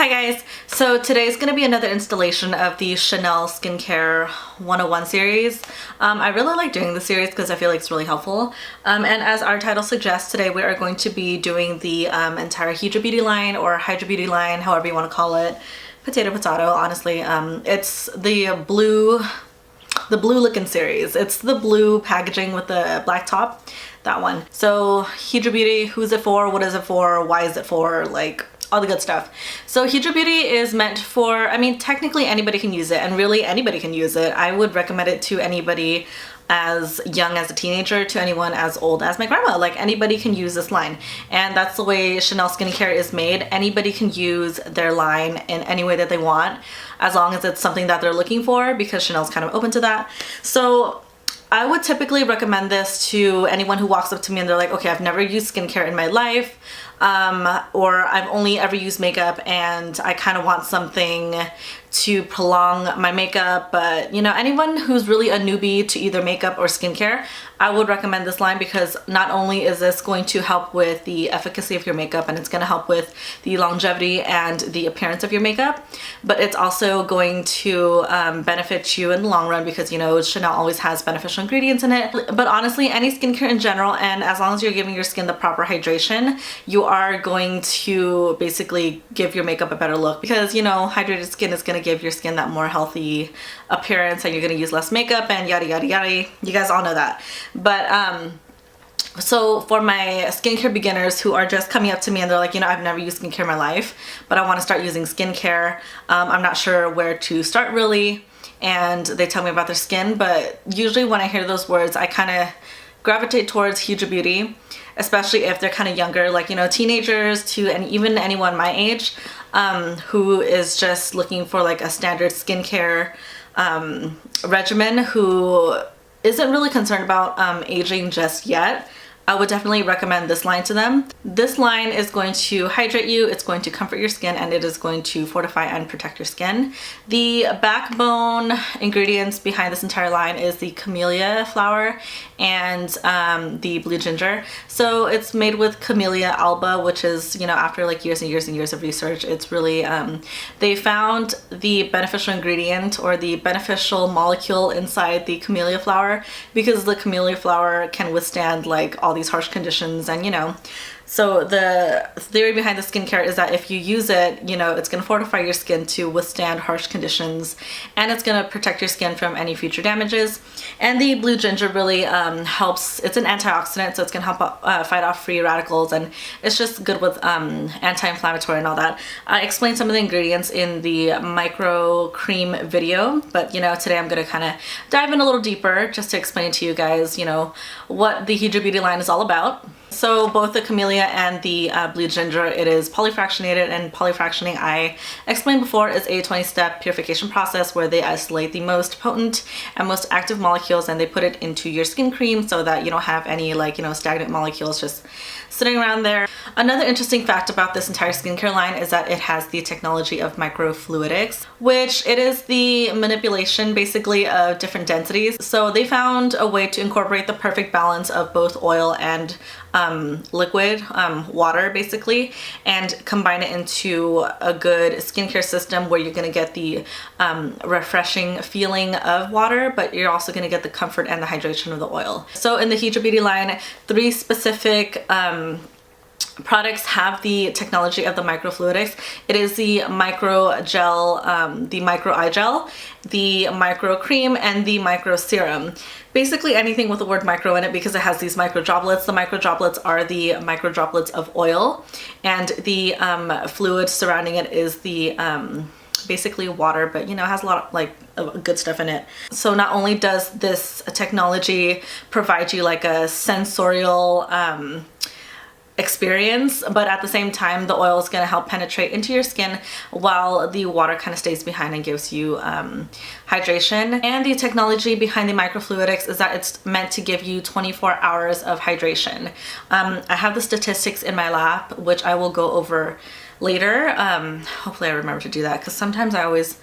Hi guys, so today's going to be another installation of the Chanel Skincare 101 series. I really like doing this series because I feel like it's really helpful. And as our title suggests, today we are going to be doing the entire Hydra Beauty line or Hydra Beauty line, however you want to call it. Potato, honestly. It's the blue looking series. It's the blue packaging with the black top, that one. So Hydra Beauty, who's it for, what is it for, why is it for, like all the good stuff. So Hydra Beauty is meant for, I mean, technically anybody can use it, and really anybody can use it. I would recommend it to anybody as young as a teenager to anyone as old as my grandma. Like, anybody can use this line, and that's the way Chanel Skincare is made. Anybody can use their line in any way that they want, as long as it's something that they're looking for, because Chanel's kind of open to that. So I would typically recommend this to anyone who walks up to me and they're like, okay, I've never used skincare in my life, or I've only ever used makeup and I kind of want something to prolong my makeup. But you know, anyone who's really a newbie to either makeup or skincare, I would recommend this line, because not only is this going to help with the efficacy of your makeup and it's going to help with the longevity and the appearance of your makeup, but it's also going to benefit you in the long run, because you know Chanel always has beneficial ingredients in it. But honestly, any skincare in general, and as long as you're giving your skin the proper hydration, you are going to basically give your makeup a better look, because you know, hydrated skin is going to give your skin that more healthy appearance, and you're going to use less makeup and yada yada yada. You guys all know that. But so for my skincare beginners who are just coming up to me and they're like, you know, I've never used skincare in my life, but I want to start using skincare, I'm not sure where to start really, and they tell me about their skin. But usually when I hear those words, I kind of gravitate towards Hydra Beauty, especially if they're kind of younger, like, you know, teenagers to, and even anyone my age who is just looking for like a standard skincare regimen, who isn't really concerned about aging just yet. I would definitely recommend this line to them. This line is going to hydrate you, it's going to comfort your skin, and it is going to fortify and protect your skin. The backbone ingredients behind this entire line is the camellia flower and the blue ginger. So it's made with Camellia alba, which is, you know, after like years and years and years of research, it's really, they found the beneficial ingredient or the beneficial molecule inside the camellia flower, because the camellia flower can withstand like all these harsh conditions. And you know, so the theory behind the skincare is that if you use it, you know, it's going to fortify your skin to withstand harsh conditions, and it's going to protect your skin from any future damages. And the blue ginger really helps. It's an antioxidant, so it's going to help fight off free radicals, and it's just good with anti-inflammatory and all that. I explained some of the ingredients in the micro cream video, but you know, today I'm going to kind of dive in a little deeper just to explain to you guys, you know, what the Hydra Beauty line is all about. So both the camellia and the blue ginger, it is polyfractionated, and polyfractioning, I explained before, is a 20-step purification process where they isolate the most potent and most active molecules and they put it into your skin cream so that you don't have any, like, you know, stagnant molecules just sitting around there. Another interesting fact about this entire skincare line is that it has the technology of microfluidics, which it is the manipulation basically of different densities. So they found a way to incorporate the perfect balance of both oil and liquid, water basically, and combine it into a good skincare system where you're going to get the refreshing feeling of water, but you're also going to get the comfort and the hydration of the oil. So in the Hydra Beauty line, 3 specific products have the technology of the microfluidics. It is the micro gel, the micro eye gel, the micro cream, and the micro serum. Basically anything with the word micro in it, because it has these micro droplets. The micro droplets are the micro droplets of oil, and the fluid surrounding it is the basically water, but you know, it has a lot of like good stuff in it. So not only does this technology provide you like a sensorial experience, but at the same time the oil is going to help penetrate into your skin while the water kind of stays behind and gives you hydration. And the technology behind the microfluidics is that it's meant to give you 24 hours of hydration. I have the statistics in my lap, which I will go over later. Hopefully I remember to do that, because sometimes I always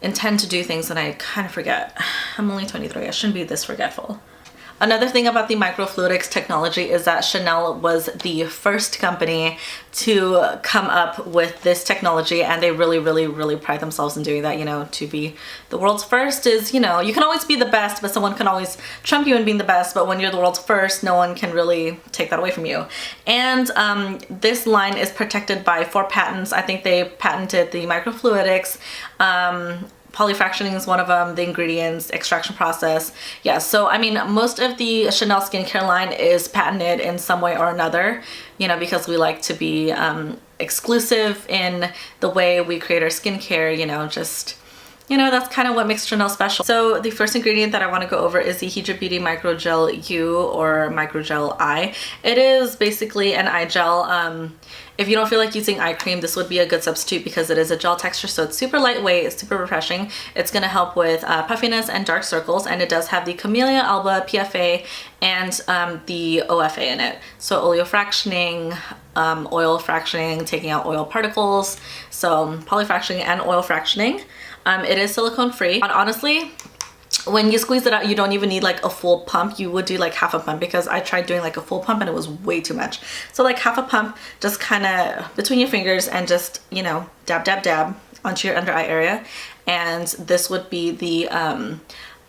intend to do things and I kind of forget. I'm only 23, I shouldn't be this forgetful. Another thing about the microfluidics technology is that Chanel was the first company to come up with this technology, and they really pride themselves in doing that. You know, to be the world's first is, you know, you can always be the best, but someone can always trump you in being the best, but when you're the world's first, no one can really take that away from you. And this line is protected by 4 patents. I think they patented the microfluidics, polyfractioning is one of them, the ingredients, extraction process. Yeah, so I mean, most of the Chanel skincare line is patented in some way or another, you know, because we like to be exclusive in the way we create our skincare, you know, just, you know, that's kind of what makes Chanel special. So the first ingredient that I want to go over is the Hydra Beauty Microgel U or Microgel Eye. It is basically an eye gel. If you don't feel like using eye cream, this would be a good substitute because it is a gel texture, so it's super lightweight, it's super refreshing. It's going to help with puffiness and dark circles, and it does have the Camellia Alba PFA and the OFA in it. So oleofractioning, oil fractioning, taking out oil particles, so polyfractioning and oil fractioning. It is silicone free. And honestly, when you squeeze it out, you don't even need like a full pump. You would do like half a pump, because I tried doing like a full pump and it was way too much. So like half a pump, just kind of between your fingers and just, you know, dab onto your under eye area. And this would be the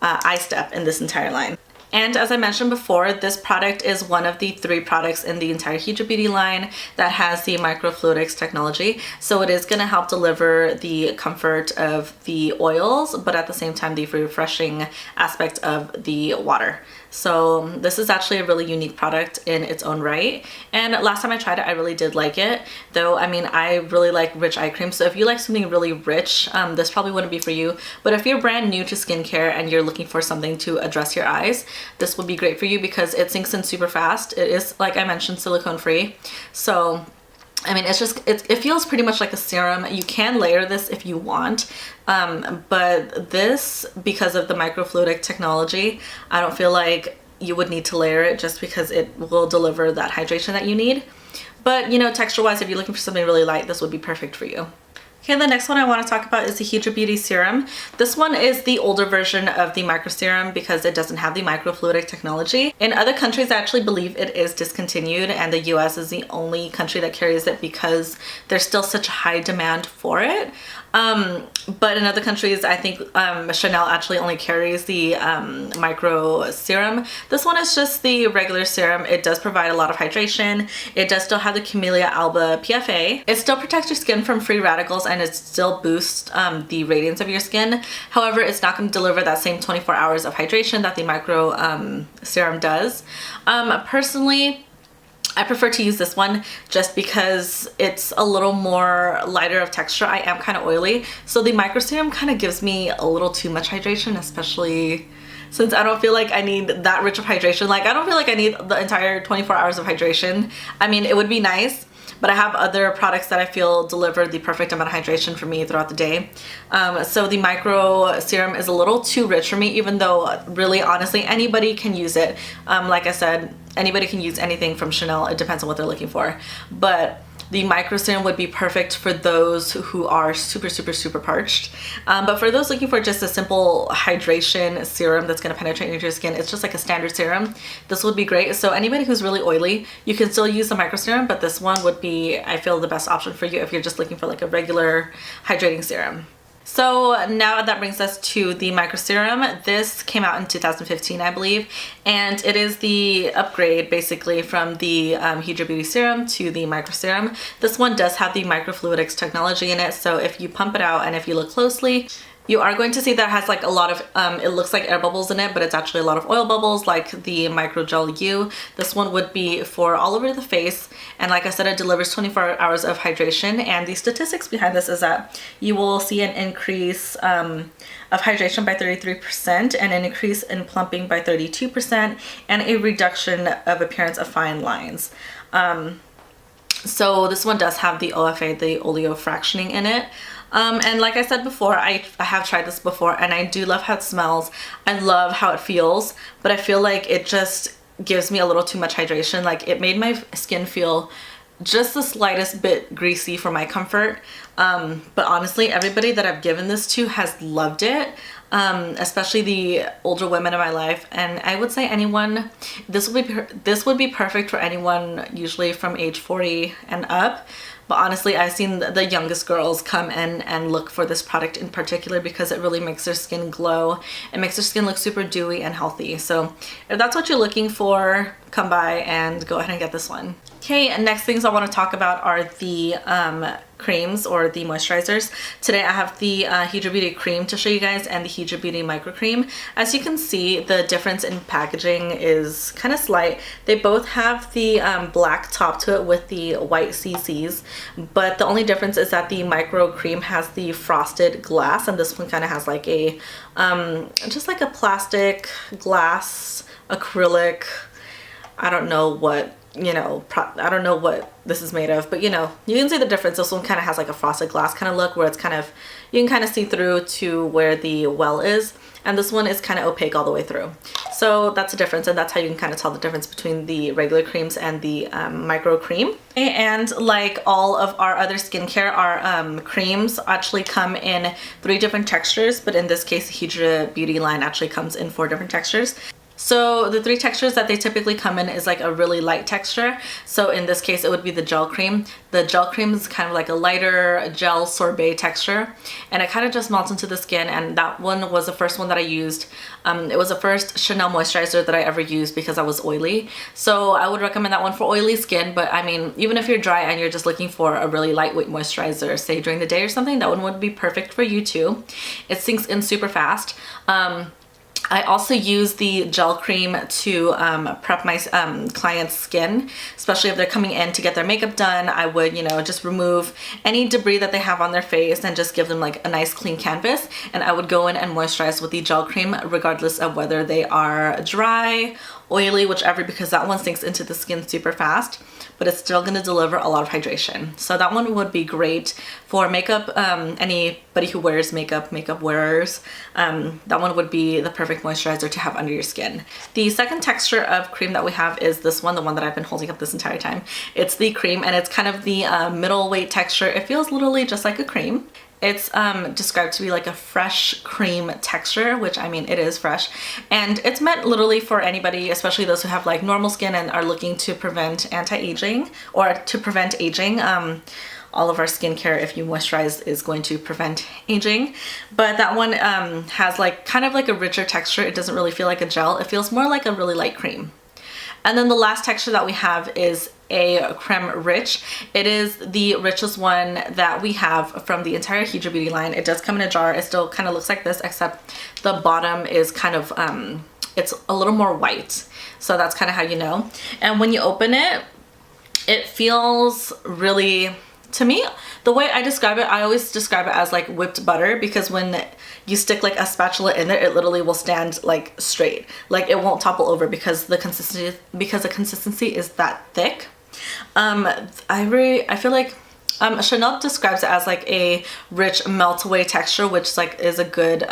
eye step in this entire line. And as I mentioned before, this product is one of the 3 products in the entire Hydra Beauty line that has the microfluidics technology. So it is going to help deliver the comfort of the oils, but at the same time the refreshing aspect of the water. So this is actually a really unique product in its own right. And last time I tried it, I really did like it. Though, I mean, I really like rich eye cream. So if you like something really rich, this probably wouldn't be for you. But if you're brand new to skincare and you're looking for something to address your eyes, this would be great for you because it sinks in super fast. It is, like I mentioned, silicone free. So I mean, it's just, it feels pretty much like a serum. You can layer this if you want, but this, because of the microfluidic technology, I don't feel like you would need to layer it just because it will deliver that hydration that you need. But, you know, texture-wise, if you're looking for something really light, this would be perfect for you. Okay, the next one I want to talk about is the Hydra Beauty Serum. This one is the older version of the micro serum because it doesn't have the microfluidic technology. In other countries, I actually believe it is discontinued, and the US is the only country that carries it because there's still such a high demand for it. But in other countries, I think Chanel actually only carries the micro serum. This one is just the regular serum. It does provide a lot of hydration. It does still have the Camellia Alba PFA. It still protects your skin from free radicals, and it still boosts the radiance of your skin. However, it's not going to deliver that same 24 hours of hydration that the micro serum does. Personally, I prefer to use this one just because it's a little more lighter of texture. I am kind of oily, so the micro serum kind of gives me a little too much hydration, especially since I don't feel like I need that rich of hydration. Like, I don't feel like I need the entire 24 hours of hydration. I mean, it would be nice, but I have other products that I feel deliver the perfect amount of hydration for me throughout the day. So the micro serum is a little too rich for me, even though really honestly anybody can use it. Like I said, anybody can use anything from Chanel. It depends on what they're looking for. But the micro serum would be perfect for those who are super parched. But for those looking for just a simple hydration serum that's going to penetrate into your skin, it's just like a standard serum, this would be great. So anybody who's really oily, you can still use the micro serum, but this one would be, I feel, the best option for you if you're just looking for like a regular hydrating serum. So now that brings us to the micro serum. This came out in 2015, I believe, and it is the upgrade basically from the Hydra Beauty Serum to the micro serum. This one does have the microfluidics technology in it, so if you pump it out and if you look closely, you are going to see that it has like a lot of, it looks like air bubbles in it, but it's actually a lot of oil bubbles like the Microgel U. This one would be for all over the face, and like I said, it delivers 24 hours of hydration, and the statistics behind this is that you will see an increase of hydration by 33% and an increase in plumping by 32% and a reduction of appearance of fine lines. So this one does have the OFA, the oleofractioning in it. And like I said before, I have tried this before, and I do love how it smells. I love how it feels, but I feel like it just gives me a little too much hydration. Like, it made my skin feel just the slightest bit greasy for my comfort. But honestly, everybody that I've given this to has loved it. Especially the older women in my life, and I would say anyone, this would be perfect for anyone usually from age 40 and up. But honestly, I've seen the youngest girls come in and look for this product in particular because it really makes their skin glow. It makes their skin look super dewy and healthy. So if that's what you're looking for, come by and go ahead and get this one. Okay, and next things I want to talk about are the creams or the moisturizers. Today I have the Hydra Beauty cream to show you guys and the Hydra Beauty micro cream. As you can see, the difference in packaging is kind of slight. They both have the black top to it with the white CCs, but the only difference is that the micro cream has the frosted glass and this one kind of has like a just like a plastic glass acrylic. I don't know what, you know, I don't know what this is made of, but you know, you can see the difference. This one kind of has like a frosted glass kind of look where it's kind of, you can kind of see through to where the well is, and this one is kind of opaque all the way through. So that's the difference, and that's how you can kind of tell the difference between the regular creams and the micro cream. And like all of our other skincare, our creams actually come in 3 different textures, but in this case, the Hydra Beauty line actually comes in 4 different textures. So the 3 textures that they typically come in is like a really light texture. So in this case, it would be the gel cream. The gel cream is kind of like a lighter gel sorbet texture, and it kind of just melts into the skin. And that one was the first one that I used. It was the first Chanel moisturizer that I ever used because I was oily. So I would recommend that one for oily skin. But I mean, even if you're dry and you're just looking for a really lightweight moisturizer, say during the day or something, that one would be perfect for you too. It sinks in super fast. I also use the gel cream to prep my client's skin, especially if they're coming in to get their makeup done. I would, you know, just remove any debris that they have on their face and just give them like a nice clean canvas. And I would go in and moisturize with the gel cream regardless of whether they are dry, oily, whichever, because that one sinks into the skin super fast, but it's still going to deliver a lot of hydration. So that one would be great for makeup, anybody who wears makeup, makeup wearers. That one would be the perfect moisturizer to have under your skin. The second texture of cream that we have is this one, the one that I've been holding up this entire time. It's the cream, and it's kind of the middleweight texture. It feels literally just like a cream. It's described to be like a fresh cream texture, which I mean, it is fresh. And it's meant literally for anybody, especially those who have like normal skin and are looking to prevent anti-aging or to prevent aging. All of our skincare, if you moisturize, is going to prevent aging. But that one has like kind of like a richer texture. It doesn't really feel like a gel. It feels more like a really light cream. And then the last texture that we have is a creme rich. It is the richest one that we have from the entire Hydra Beauty line. It does come in a jar. It still kind of looks like this, except the bottom is kind of, it's a little more white. So that's kind of how you know. And when you open it, it feels really, to me, the way I describe it, I always describe it as like whipped butter, because when you stick like a spatula in there, it literally will stand like straight. Like it won't topple over because the consistency is that thick. I feel like Chanel describes it as like a rich melt away texture, which like is a good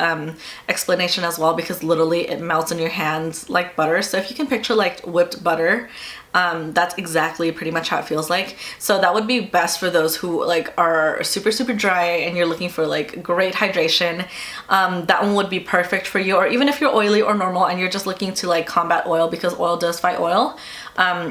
explanation as well, because literally it melts in your hands like butter. So if you can picture like whipped butter, that's exactly pretty much how it feels like. So that would be best for those who like are super dry and you're looking for like great hydration. That one would be perfect for you. Or even if you're oily or normal and you're just looking to like combat oil, because oil does fight oil,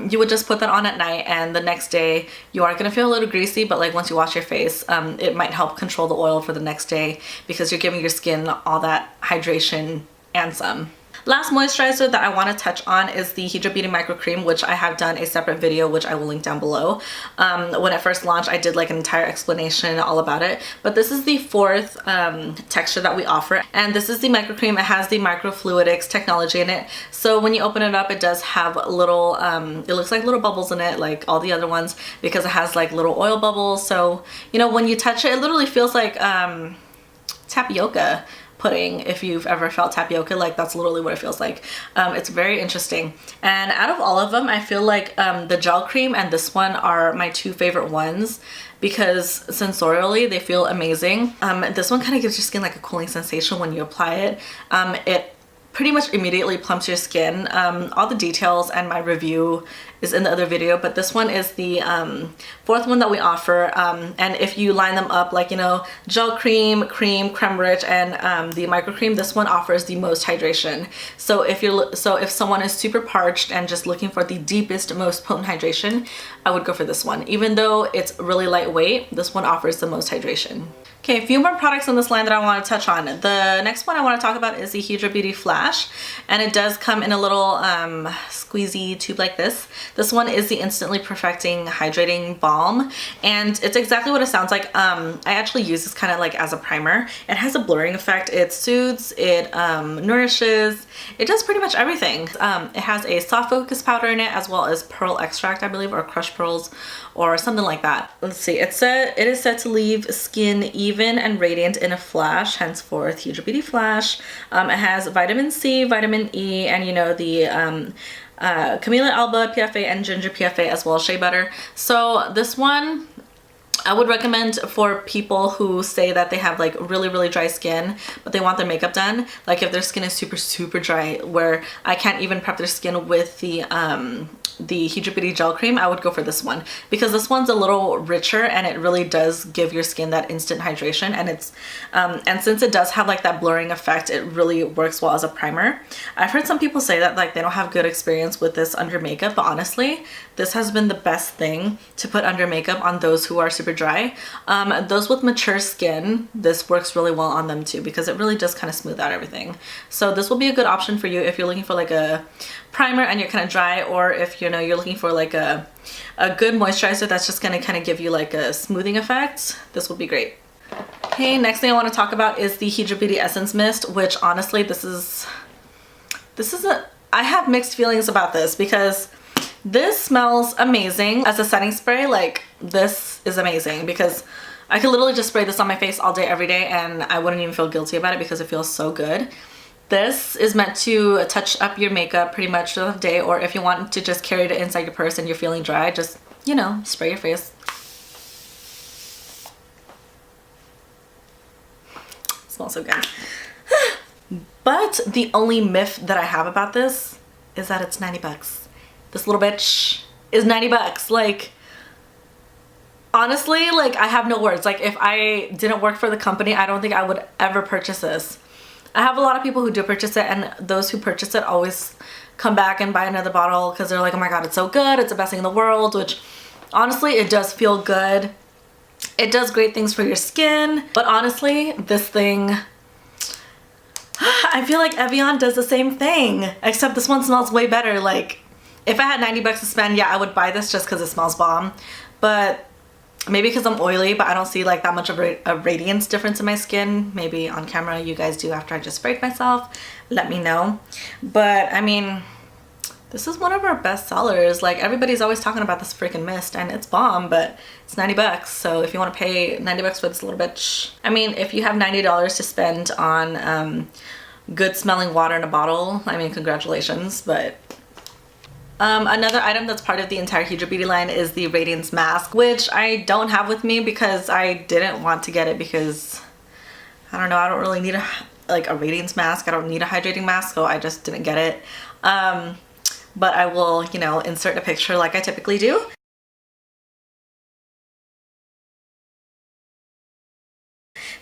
you would just put that on at night, and the next day you are gonna feel a little greasy, but like once you wash your face, it might help control the oil for the next day, because you're giving your skin all that hydration and some. Last moisturizer that I want to touch on is the Hydra Beauty Micro Cream, which I have done a separate video, which I will link down below. When it first launched, I did like an entire explanation all about it. But this is the 4th texture that we offer. And this is the micro cream. It has the microfluidics technology in it. So when you open it up, it does have little, it looks like little bubbles in it, like all the other ones, because it has like little oil bubbles. So, you know, when you touch it, it literally feels like tapioca pudding. If you've ever felt tapioca, like that's literally what it feels like. It's very interesting. And out of all of them, I feel like the gel cream and this one are my 2 favorite ones, because sensorially they feel amazing. This one kind of gives your skin like a cooling sensation when you apply it. It pretty much immediately plumps your skin. All the details and my review is in the other video, but this one is the fourth one that we offer. And if you line them up like, you know, gel cream, creme rich, and the micro cream, this one offers the most hydration. So if someone is super parched and just looking for the deepest, most potent hydration, I would go for this one. Even though it's really lightweight, this one offers the most hydration. Okay, a few more products in this line that I want to touch on. The next one I want to talk about is the Hydra Beauty Flash, and it does come in a little squeezy tube like this. This one is the Instantly Perfecting Hydrating Balm, and it's exactly what it sounds like. I actually use this kind of like as a primer. It has a blurring effect. It soothes, it nourishes, it does pretty much everything. It has a soft focus powder in it as well as pearl extract, I believe, or crushed pearls or something like that. Let's see, it is said to leave skin even and radiant in a flash, henceforth Hydra Beauty Flash. It has vitamin C, vitamin E, and you know, the Camellia Alba PFA and Ginger PFA as well as shea butter. So this one I would recommend for people who say that they have like really dry skin but they want their makeup done. Like if their skin is super dry where I can't even prep their skin with the Hydra Beauty gel cream, I would go for this one because this one's a little richer and it really does give your skin that instant hydration, and it's and since it does have like that blurring effect, it really works well as a primer. I've heard some people say that like they don't have good experience with this under makeup, but honestly this has been the best thing to put under makeup on those who are super dry. Those with mature skin, this works really well on them too because it really does kind of smooth out everything. So this will be a good option for you if you're looking for like a primer and you're kind of dry, or if you know you're looking for like a good moisturizer that's just going to kind of give you like a smoothing effect. This will be great. Okay, next thing I want to talk about is the Hydra Beauty Essence Mist, which honestly I have mixed feelings about this because this smells amazing as a setting spray. Like this is amazing because I could literally just spray this on my face all day every day and I wouldn't even feel guilty about it because it feels so good. This is meant to touch up your makeup pretty much the day, or if you want to just carry it inside your purse and you're feeling dry, just, you know, spray your face. It smells so good. But the only myth that I have about this is that it's 90 bucks. This little bitch is 90 bucks. Like, honestly, like I have no words. Like if I didn't work for the company, I don't think I would ever purchase this. I have a lot of people who do purchase it, and those who purchase it always come back and buy another bottle because they're like, oh my god, it's so good, it's the best thing in the world, which honestly it does feel good. It does great things for your skin, but honestly this thing, I feel like Evian does the same thing, except this one smells way better. Like if I had 90 bucks to spend, yeah, I would buy this just because it smells bomb, but maybe because I'm oily, but I don't see like that much of a radiance difference in my skin. Maybe on camera you guys do after I just sprayed myself. Let me know. But I mean, this is one of our best sellers. Like everybody's always talking about this freaking mist and it's bomb, but it's 90 bucks. So if you want to pay 90 bucks for this little bitch, I mean, if you have $90 to spend on good smelling water in a bottle, I mean, congratulations. But another item that's part of the entire Hydra Beauty line is the Radiance Mask, which I don't have with me because I didn't want to get it because, I don't know, I don't really need a Radiance Mask. I don't need a hydrating mask, so I just didn't get it. But I will, you know, insert a picture like I typically do.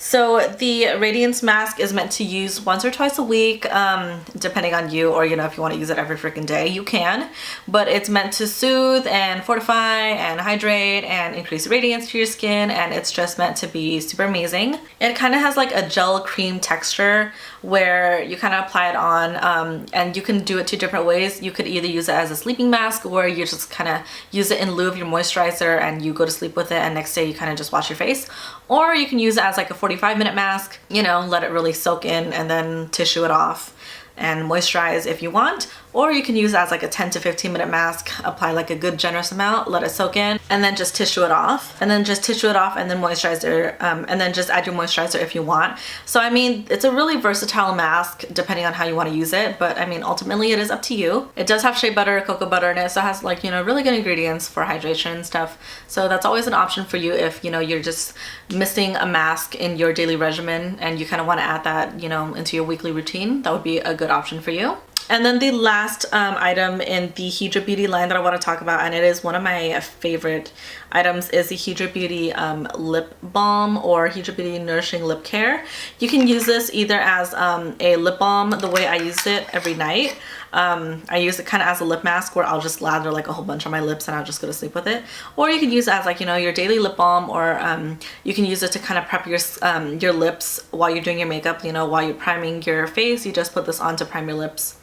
So the Radiance Mask is meant to use once or twice a week, depending on you, or you know, if you want to use it every freaking day, you can. But it's meant to soothe and fortify and hydrate and increase radiance to your skin, and it's just meant to be super amazing. It kind of has like a gel cream texture where you kind of apply it on, and you can do it two different ways. You could either use it as a sleeping mask, or you just kind of use it in lieu of your moisturizer and you go to sleep with it, and next day you kind of just wash your face. Or you can use it as like a 45-minute mask, you know, let it really soak in and then tissue it off and moisturize if you want. or you can use it as like a 10 to 15 minute mask. Apply like a good generous amount, let it soak in, and then just tissue it off. And then just tissue it off and then moisturizer, and then just add your moisturizer if you want. So I mean, it's a really versatile mask depending on how you want to use it, but I mean, ultimately it is up to you. It does have shea butter, cocoa butter in it, so it has like, you know, really good ingredients for hydration and stuff. So that's always an option for you if, you know, you're just missing a mask in your daily regimen and you kind of want to add that, you know, into your weekly routine. That would be a good option for you. And then the last item in the Hydra Beauty line that I want to talk about, and it is one of my favorite items, is the Hydra Beauty lip balm or Hydra Beauty nourishing lip care. You can use this either as a lip balm, the way I use it every night. I use it kind of as a lip mask where I'll just lather like a whole bunch on my lips and I'll just go to sleep with it. Or you can use it as like, you know, your daily lip balm, or you can use it to kind of prep your lips while you're doing your makeup. You know, while you're priming your face, you just put this on to prime your lips.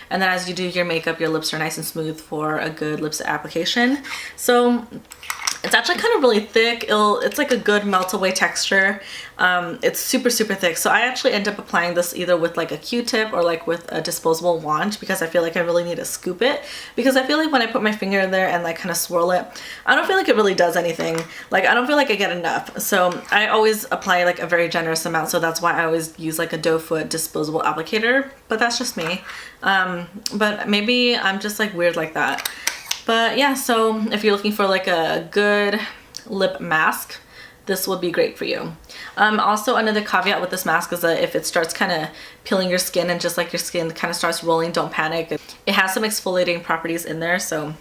And then as you do your makeup, your lips are nice and smooth for a good lipstick application. So it's actually kind of really thick. It's like a good melt away texture. It's super, super thick. So I actually end up applying this either with like a Q-tip or like with a disposable wand, because I feel like I really need to scoop it. Because I feel like when I put my finger in there and like kind of swirl it, I don't feel like it really does anything. Like I don't feel like I get enough. So I always apply like a very generous amount. So that's why I always use like a doe foot disposable applicator. But that's just me. But maybe I'm just like weird like that. But yeah, so if you're looking for like a good lip mask, this would be great for you. Also, another caveat with this mask is that if it starts kind of peeling your skin and just like your skin kind of starts rolling, don't panic. It has some exfoliating properties in there, so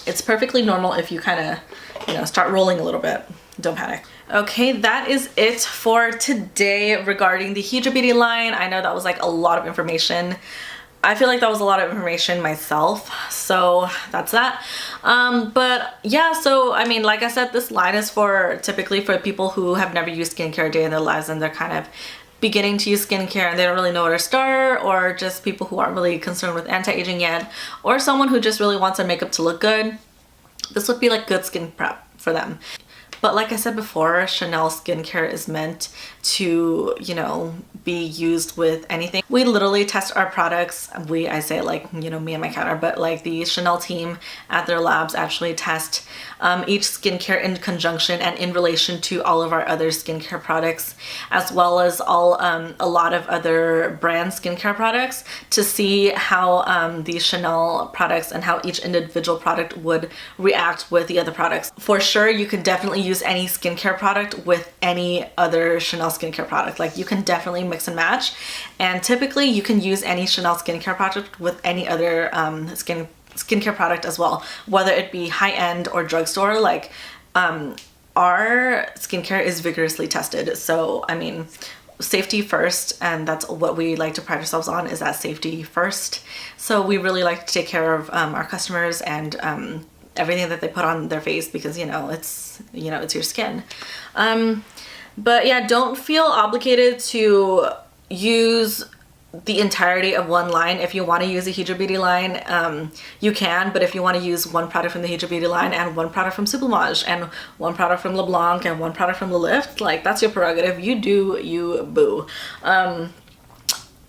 it's perfectly normal if you kind of, you know, start rolling a little bit. Don't panic. Okay, that is it for today regarding the Hydra Beauty line. I know that was like a lot of information. I feel like that was a lot of information myself, so that's that. But yeah, so I mean, like I said, this line is typically for people who have never used skincare a day in their lives and they're kind of beginning to use skincare and they don't really know where to start, or just people who aren't really concerned with anti-aging yet, or someone who just really wants their makeup to look good. This would be like good skin prep for them. But like I said before, Chanel skincare is meant to, you know, be used with anything. We literally test our products. I say like, you know, me and my counter, but like the Chanel team at their labs actually test each skincare in conjunction and in relation to all of our other skincare products, as well as a lot of other brand skincare products, to see how the Chanel products and how each individual product would react with the other products. For sure, you can definitely use any skincare product with any other Chanel skincare product. Like you can definitely mix and match, and typically you can use any Chanel skincare product with any other skincare product as well, whether it be high-end or drugstore. Like our skincare is vigorously tested, so I mean, safety first, and that's what we like to pride ourselves on, is that safety first. So we really like to take care of our customers and everything that they put on their face, because it's your skin. But yeah, don't feel obligated to use the entirety of one line. If you want to use a Hydra Beauty line, you can, but if you want to use one product from the Hydra Beauty line and one product from Sublimage and one product from LeBlanc and one product from The Lift, like that's your prerogative. You do you, boo.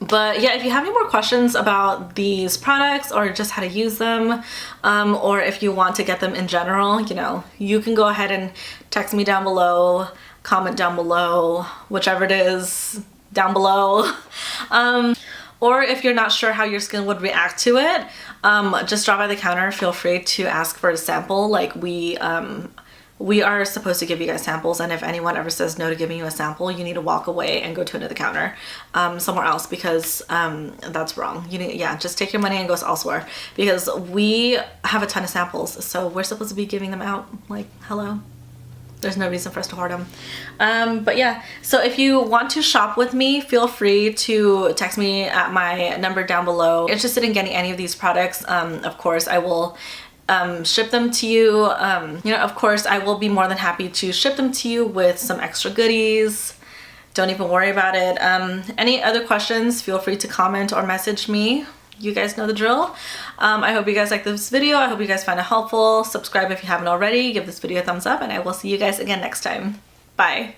But yeah, if you have any more questions about these products or just how to use them, or if you want to get them in general, you can go ahead and text me down below, comment down below, whichever it is down below. Or if you're not sure how your skin would react to it, just drop by the counter. Feel free to ask for a sample. Like we are supposed to give you guys samples, and if anyone ever says no to giving you a sample, you need to walk away and go to another counter somewhere else, because that's wrong. Just take your money and go elsewhere, because we have a ton of samples, so we're supposed to be giving them out. Like, hello? There's no reason for us to hoard them. But yeah, so if you want to shop with me, feel free to text me at my number down below. Interested in getting any of these products, of course I will ship them to you. Of course I will be more than happy to ship them to you with some extra goodies. Don't even worry about it. Any other questions, feel free to comment or message me. You guys know the drill. I hope you guys like this video. I hope you guys find it helpful. Subscribe if you haven't already. Give this video a thumbs up, and I will see you guys again next time. Bye.